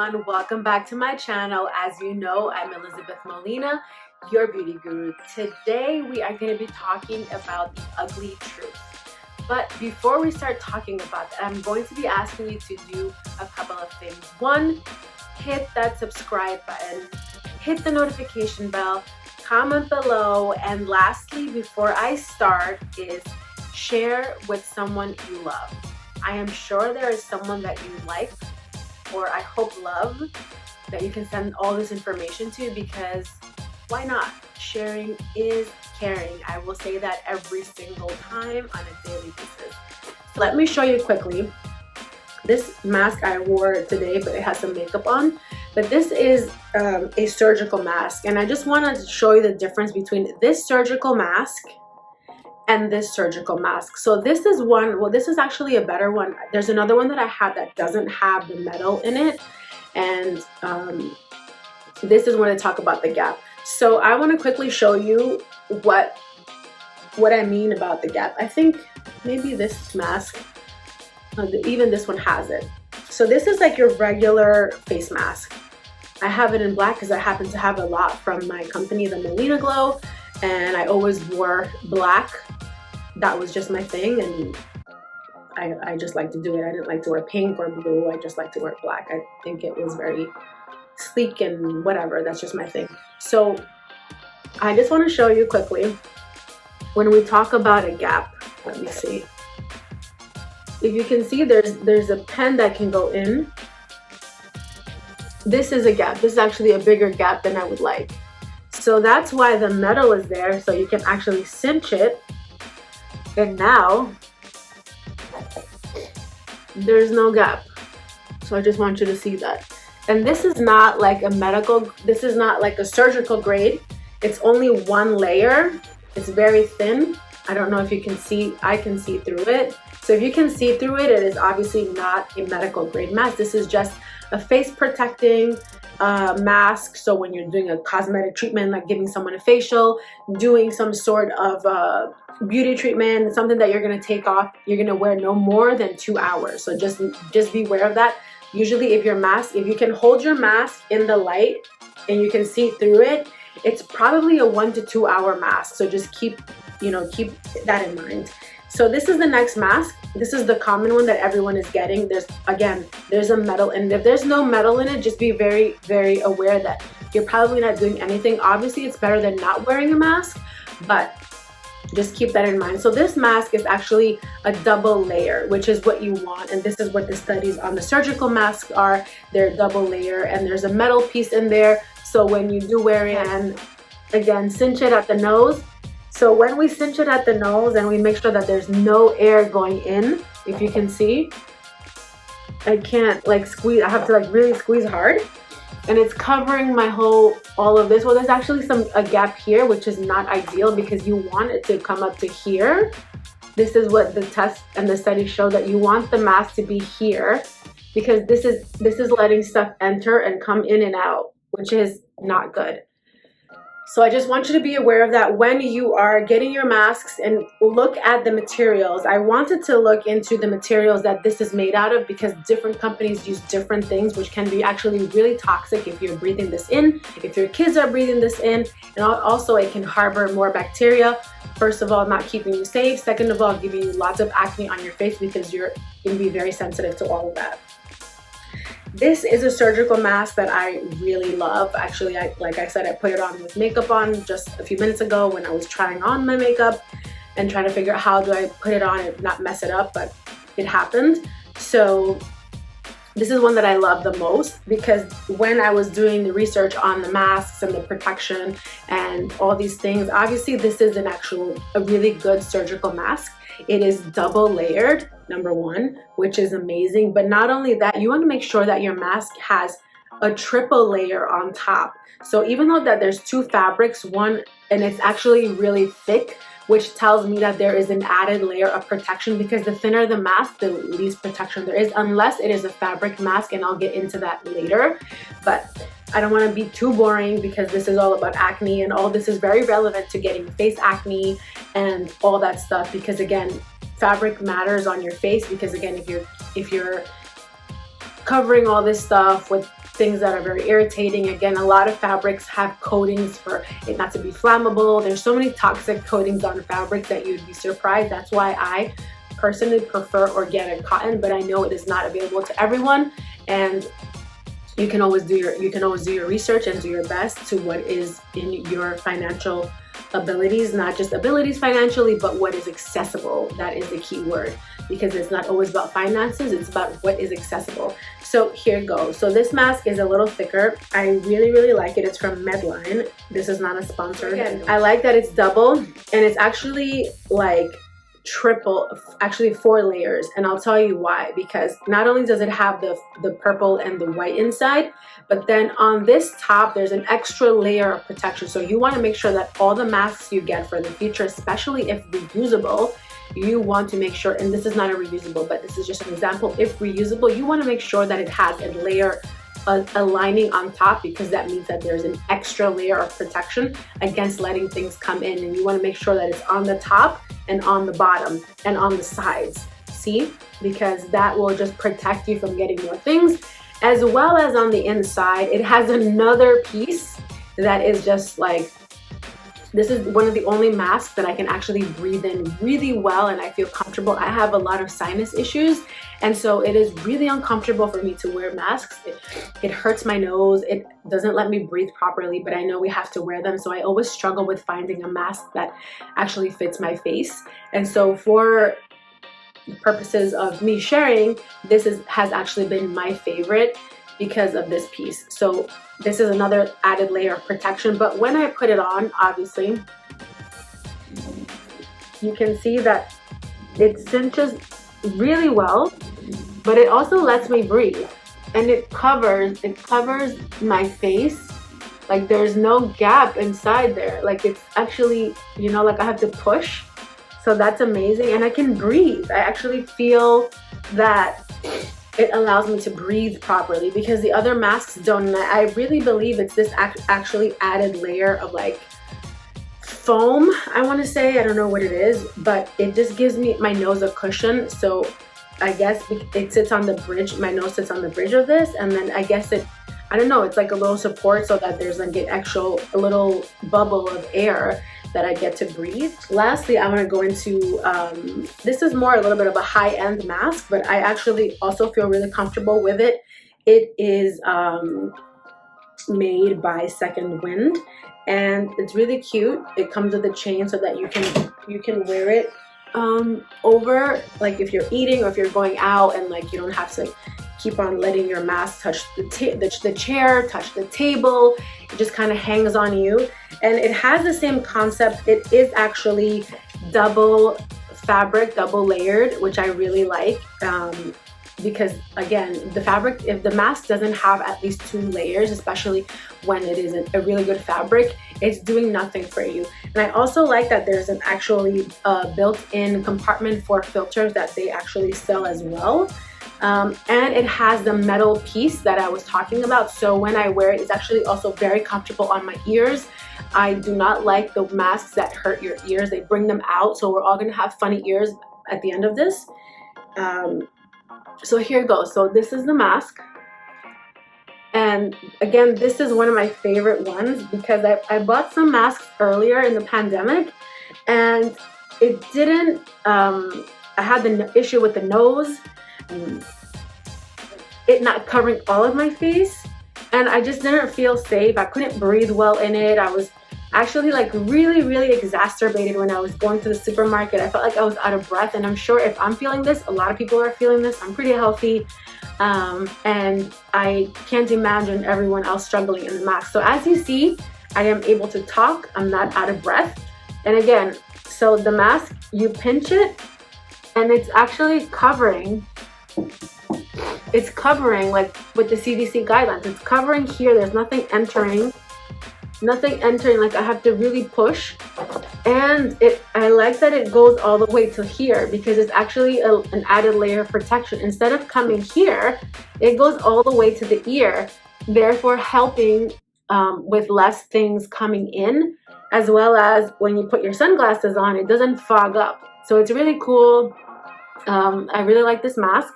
everyone, welcome back to my channel. As you know, I'm Elizabeth Molina, your beauty guru. Today we are going to be talking about the ugly truth. But before we start talking about that, I'm going to be asking you to do a couple of things. One, hit that subscribe button, hit the notification bell, comment below, and lastly, before I start, is share with someone you love. I am sure there is someone that you like, or I hope love, that you can send all this information to, because why not? Sharing is caring. I will say that every single time on a daily basis. So let me show you quickly. This mask I wore today, but it has some makeup on. But this is a surgical mask, and I just wanted to show you the difference between this surgical mask and this surgical mask. So this is one, well, this is actually a better one. There's another one that I have that doesn't have the metal in it, and this is when I talk about the gap. So I want to quickly show you what I mean about the gap. I think maybe this mask, even this one has it. So this is like your regular face mask. I have it in black because I happen to have a lot from my company, the Molina Glow, and I always wore black. That was just my thing, and I just like to do it. I didn't like to wear pink or blue. I just like to wear black. I think it was very sleek and whatever. That's just my thing. So I just want to show you quickly, when we talk about a gap, let me see. If you can see, there's a pen that can go in. This is a gap. This is actually a bigger gap than I would like. So that's why the metal is there, so you can actually cinch it. And now there's no gap. So I just want you to see that. And this is not like a medical, this is not like a surgical grade. It's only one layer. It's very thin. I don't know if you can see, I can see through it. So if you can see through it, it is obviously not a medical grade mask. This is just a face protecting mask. So when you're doing a cosmetic treatment, like giving someone a facial, doing some sort of beauty treatment, something that you're going to take off, you're going to wear no more than 2 hours. So just be aware of that. Usually if you can hold your mask in the light and you can see through it, it's probably a 1 to 2 hour mask. So just keep that in mind. So this is the next mask. This is the common one that everyone is getting. There's a metal, and if there's no metal in it, just be very, very aware that you're probably not doing anything. Obviously, it's better than not wearing a mask, but just keep that in mind. So this mask is actually a double layer, which is what you want. And this is what the studies on the surgical masks are. They're double layer, and there's a metal piece in there. So when you do wear it, and again, cinch it at the nose. So when we cinch it at the nose and we make sure that there's no air going in, if you can see, I can't like squeeze, I have to like really squeeze hard, and it's covering my all of this. Well, there's actually a gap here, which is not ideal because you want it to come up to here. This is what the test and the study show, that you want the mask to be here, because this is letting stuff enter and come in and out, which is not good. So I just want you to be aware of that when you are getting your masks, and look at the materials. I wanted to look into the materials that this is made out of, because different companies use different things, which can be actually really toxic if you're breathing this in, if your kids are breathing this in, and also it can harbor more bacteria. First of all, not keeping you safe. Second of all, giving you lots of acne on your face, because you're going to be very sensitive to all of that. This is a surgical mask that I really love. Actually, like I said, I put it on with makeup on just a few minutes ago when I was trying on my makeup and trying to figure out how do I put it on and not mess it up, but it happened. So this is one that I love the most, because when I was doing the research on the masks and the protection and all these things, obviously this is a really good surgical mask. It is double layered, number one, which is amazing. But not only that, you want to make sure that your mask has a triple layer on top. So even though that there's two fabrics, one, and it's actually really thick, which tells me that there is an added layer of protection, because the thinner the mask, the least protection there is, unless it is a fabric mask, and I'll get into that later. But I don't want to be too boring, because this is all about acne, and all this is very relevant to getting face acne and all that stuff, because again, fabric matters on your face, because again, if you're covering all this stuff with things that are very irritating. Again, a lot of fabrics have coatings for it not to be flammable. There's so many toxic coatings on fabric that you'd be surprised. That's why I personally prefer organic cotton, but I know it is not available to everyone, and you can always do your research and do your best to what is in your financial abilities, not just abilities financially, but what is accessible. That is the key word, because it's not always about finances, it's about what is accessible. So here goes. So this mask is a little thicker. I really like it. It's from Medline. This is not a sponsor. Again, I like that it's double, and it's actually like triple, actually 4 layers, and I'll tell you why. Because not only does it have the purple and the white inside, but then on this top there's an extra layer of protection. So you want to make sure that all the masks you get for the future, especially if reusable, you want to make sure, and this is not a reusable, but this is just an example, if reusable, you want to make sure that it has a layer, a lining on top, because that means that there's an extra layer of protection against letting things come in. And you want to make sure that it's on the top and on the bottom and on the sides, see, because that will just protect you from getting more things. As well as on the inside, it has another piece that is just like, this is one of the only masks that I can actually breathe in really well and I feel comfortable. I have a lot of sinus issues, and so it is really uncomfortable for me to wear masks. It hurts my nose. It doesn't let me breathe properly, but I know we have to wear them. So I always struggle with finding a mask that actually fits my face. And so for purposes of me sharing, this has actually been my favorite because of this piece. So this is another added layer of protection, but when I put it on, obviously, you can see that it cinches really well, but it also lets me breathe, and it covers my face. Like there's no gap inside there. Like it's actually, you know, like I have to push. So that's amazing, and I can breathe. I actually feel that it allows me to breathe properly, because the other masks don't. And I really believe it's this actually added layer of like foam, I want to say. I don't know what it is, but it just gives me my nose a cushion. So I guess it sits on the bridge. My nose sits on the bridge of this, and then I guess I don't know, it's like a little support so that there's like a little bubble of air that I get to breathe. Lastly, I want to go into, this is more a little bit of a high-end mask, but I actually also feel really comfortable with it. It is made by Second Wind, and it's really cute. It comes with a chain so that you can wear it over, like if you're eating or if you're going out, and like you don't have to keep on letting your mask touch the chair, touch the table. It just kind of hangs on you, and it has the same concept. It is actually double fabric, double layered, which I really like, because again, the fabric, if the mask doesn't have at least 2 layers, especially when it is a really good fabric, it's doing nothing for you. And I also like that there's an actually built-in compartment for filters that they actually sell as well. And it has the metal piece that I was talking about. So when I wear it, it's actually also very comfortable on my ears. I do not like the masks that hurt your ears. They bring them out. So we're all gonna have funny ears at the end of this. So here goes. So this is the mask. And again, this is one of my favorite ones because I bought some masks earlier in the pandemic, and it didn't, I had the issue with the nose, it not covering all of my face, and I just didn't feel safe. I couldn't breathe well in it. I was actually like really exacerbated when I was going to the supermarket. I felt like I was out of breath, and I'm sure if I'm feeling this, a lot of people are feeling this. I'm pretty healthy, and I can't imagine everyone else struggling in the mask. So as you see, I am able to talk. I'm not out of breath. And again, so the mask, you pinch it, and it's actually covering. It's covering, like with the CDC guidelines, it's covering here. There's nothing entering, like I have to really push. And I like that it goes all the way to here because it's actually an added layer of protection. Instead of coming here, it goes all the way to the ear, therefore helping with less things coming in, as well as when you put your sunglasses on, it doesn't fog up. So it's really cool. I really like this mask.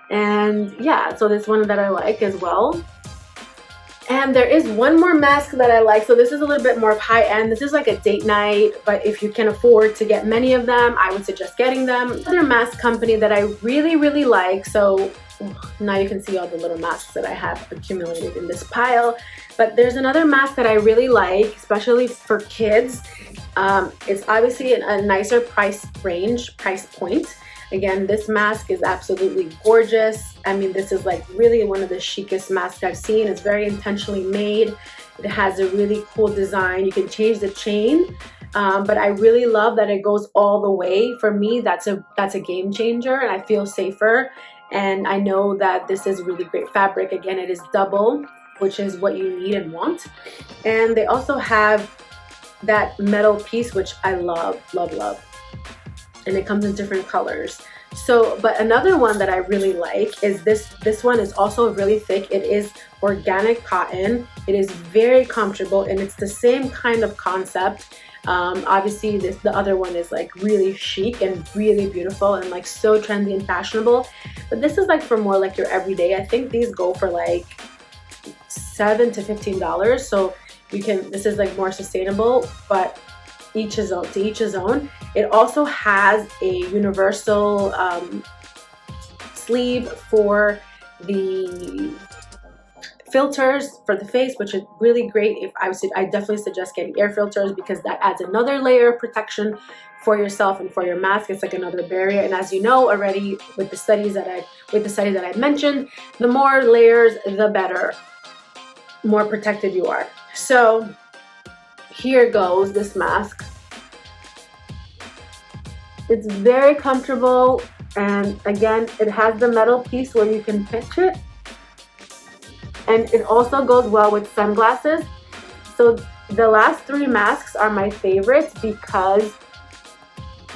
And yeah, so this one that I like as well. And there is one more mask that I like. So this is a little bit more of high end. This is like a date night, but if you can afford to get many of them, I would suggest getting them. Another mask company that I really, really like. So now you can see all the little masks that I have accumulated in this pile. But there's another mask that I really like, especially for kids. It's obviously a nicer price point. Again, this mask is absolutely gorgeous. I mean, this is like really one of the chicest masks I've seen. It's very intentionally made. It has a really cool design. You can change the chain, but I really love that it goes all the way. For me, that's a game changer, and I feel safer. And I know that this is really great fabric. Again, it is double, which is what you need and want. And they also have that metal piece, which I love, love, love. And it comes in different colors. So, but another one that I really like is this one is also really thick. It is organic cotton. It is very comfortable, and it's the same kind of concept. Obviously the other one is like really chic and really beautiful and like so trendy and fashionable. But this is like for more like your everyday. I think these go for like $7 to $15. So you can, this is like more sustainable, but to each his own. It also has a universal sleeve for the filters for the face, which is really great. I definitely suggest getting air filters, because that adds another layer of protection for yourself and for your mask. It's like another barrier. And as you know already, with the studies that I mentioned, the more layers, the better, more protected you are. So here goes this mask. It's very comfortable, and again, it has the metal piece where you can pinch it, and it also goes well with sunglasses. So the last three masks are my favorites because,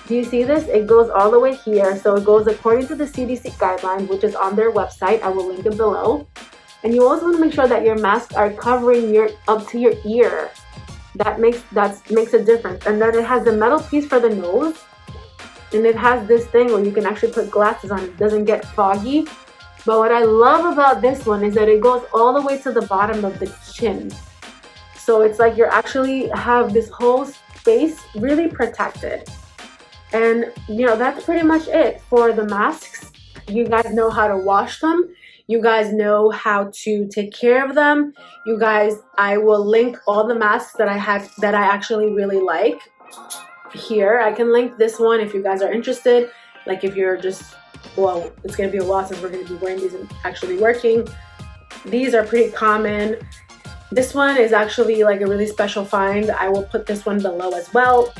do you see this? It goes all the way here. So it goes according to the CDC guidelines, which is on their website. I will link it below. And you always want to make sure that your masks are covering up to your ear. That makes a difference. And then it has the metal piece for the nose, and it has this thing where you can actually put glasses on. It doesn't get foggy. But what I love about this one is that it goes all the way to the bottom of the chin. So it's like you're actually have this whole space really protected. And you know, that's pretty much it for the masks. You guys know how to wash them. You guys know how to take care of them. You guys, I will link all the masks that I have that I actually really like here. I can link this one if you guys are interested. Like if you're just, well, it's going to be a while since we're going to be wearing these and actually working. These are pretty common. This one is actually like a really special find. I will put this one below as well.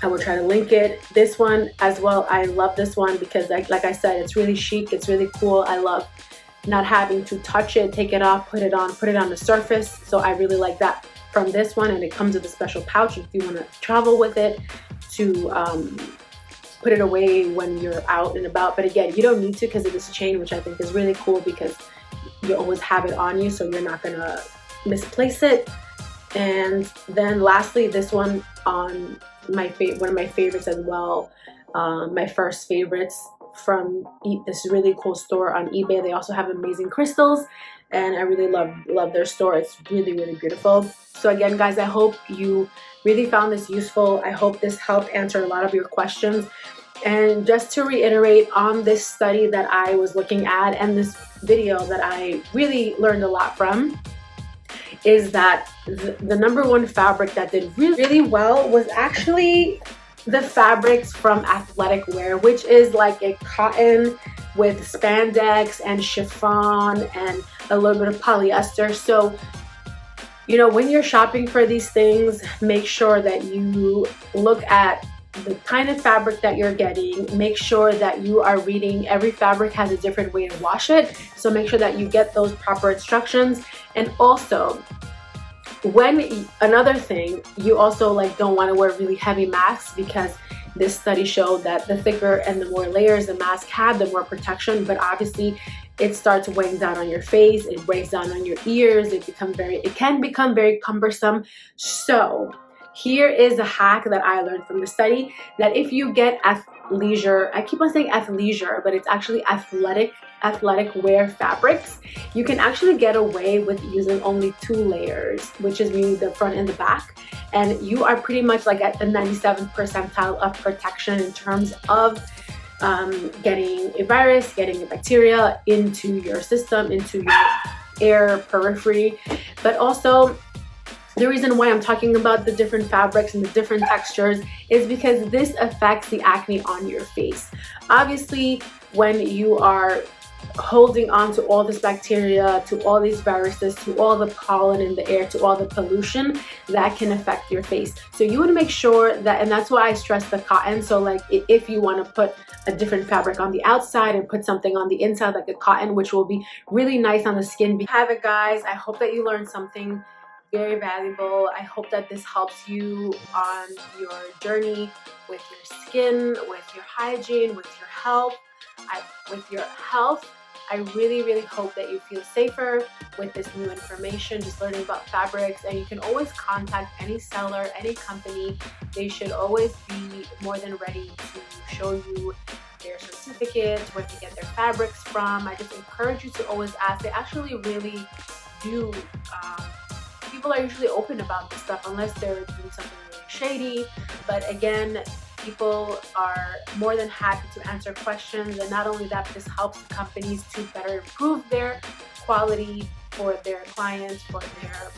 I will try to link it. This one as well, I love this one because like I said, it's really chic. It's really cool. I love not having to touch it, take it off, put it on the surface. So I really like that from this one, and it comes with a special pouch if you want to travel with it to put it away when you're out and about. But again, you don't need to because of this chain, which I think is really cool because you always have it on you, so you're not gonna misplace it. And then lastly, this one on one of my favorites as well, my first favorites from this really cool store on eBay. They also have amazing crystals, and I really love their store. It's really, really beautiful. So again, guys, I hope you really found this useful. I hope this helped answer a lot of your questions. And just to reiterate on this study that I was looking at and this video that I really learned a lot from, is that the number one fabric that did really, really well was actually the fabrics from athletic wear, which is like a cotton with spandex and chiffon and a little bit of polyester. So, you know, when you're shopping for these things, make sure that you look at the kind of fabric that you're getting. Make sure that you are reading. Every fabric has a different way to wash it, so make sure that you get those proper instructions. And also, another thing, you also like don't want to wear really heavy masks, because this study showed that the thicker and the more layers the mask had, the more protection. But obviously it starts weighing down on your face, it weighs down on your ears, it can become very cumbersome. So Here is a hack that I learned from the study, that if you get athleisure, I keep on saying athleisure, but it's actually athletic wear fabrics, you can actually get away with using only 2 layers, which is meaning the front and the back, and you are pretty much like at the 97th percentile of protection in terms of getting a virus, getting a bacteria into your system, into your air periphery. But also, the reason why I'm talking about the different fabrics and the different textures is because this affects the acne on your face. Obviously, when you are holding on to all this bacteria, to all these viruses, to all the pollen in the air, to all the pollution, that can affect your face. So you want to make sure that, and that's why I stress the cotton. So like if you want to put a different fabric on the outside and put something on the inside like a cotton, which will be really nice on the skin. Have it, guys. I hope that you learned something very valuable. I hope that this helps you on your journey with your skin, with your hygiene, with your health. I really hope that you feel safer with this new information, just learning about fabrics. And you can always contact any seller, any company. They should always be more than ready to show you their certificates, where to get their fabrics from. I just encourage you to always ask. They actually really do. People are usually open about this stuff unless they're doing something really shady. But again, people are more than happy to answer questions. And not only that, but this helps companies to better improve their quality for their clients, for their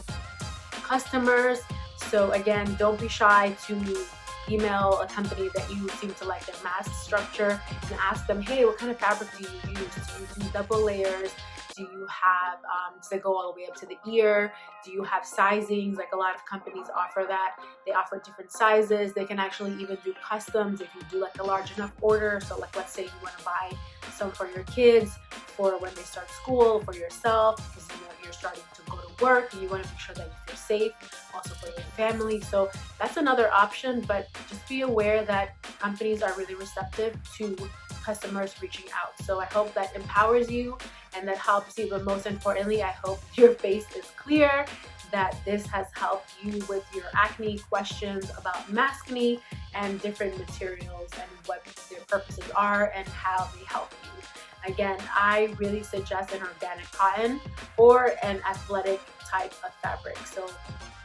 customers. So again, don't be shy to email a company that you seem to like their mask structure and ask them, hey, what kind of fabric do you use? Do you do double layers? Do you have, does it go all the way up to the ear? Do you have sizings? Like a lot of companies offer that. They offer different sizes. They can actually even do customs if you do like a large enough order. So like, let's say you want to buy some for your kids, for when they start school, for yourself, because you know you're starting to go to work and you want to make sure that you feel safe, also for your family. So that's another option, but just be aware that companies are really receptive to customers reaching out. So I hope that empowers you and that helps you, but most importantly, I hope your face is clear, that this has helped you with your acne questions about maskne and different materials and what their purposes are and how they help you. Again, I really suggest an organic cotton or an athletic type of fabric. So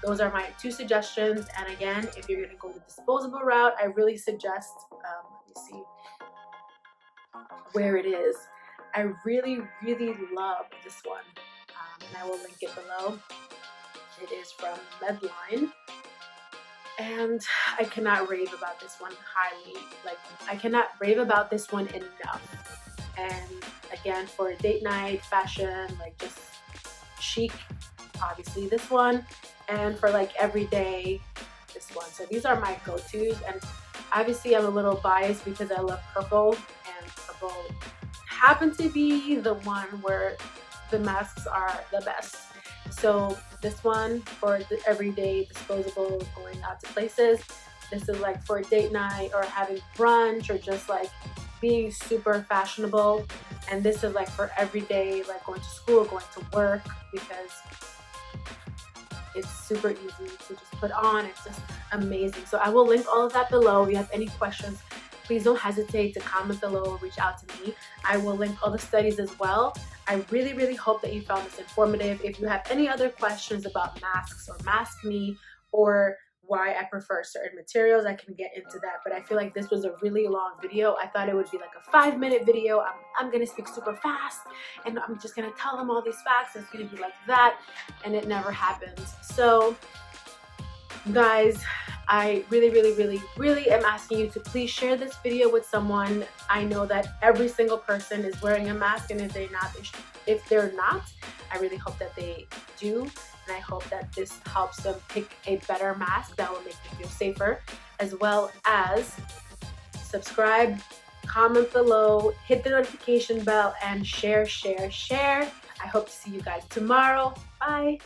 those are my 2 suggestions. And again, if you're going to go the disposable route, I really suggest, let me see where it is. I really love this one, and I will link it below. It is from Medline, and I cannot rave about this one highly. Like, I cannot rave about this one enough. And again, for date night, fashion, like just chic, obviously this one, and for like everyday, this one. So these are my go-tos, and obviously I'm a little biased because I love purple, and purple happen to be the one where the masks are the best. So this one for the everyday disposable, going out to places. This is like for a date night or having brunch or just like being super fashionable. And this is like for everyday, like going to school, going to work, because it's super easy to just put on. It's just amazing. So I will link all of that below. If you have any questions, please don't hesitate to comment below or reach out to me. I will link all the studies as well. I really hope that you found this informative. If you have any other questions about masks or maskne or why I prefer certain materials, I can get into that. But I feel like this was a really long video. I thought it would be like a 5-minute video. I'm gonna speak super fast and I'm just gonna tell them all these facts. It's gonna be like that, and it never happens. So guys, I really am asking you to please share this video with someone. I know that every single person is wearing a mask, and if they're not, I really hope that they do. And I hope that this helps them pick a better mask that will make them feel safer, as well as subscribe, comment below, hit the notification bell, and share. I hope to see you guys tomorrow. Bye.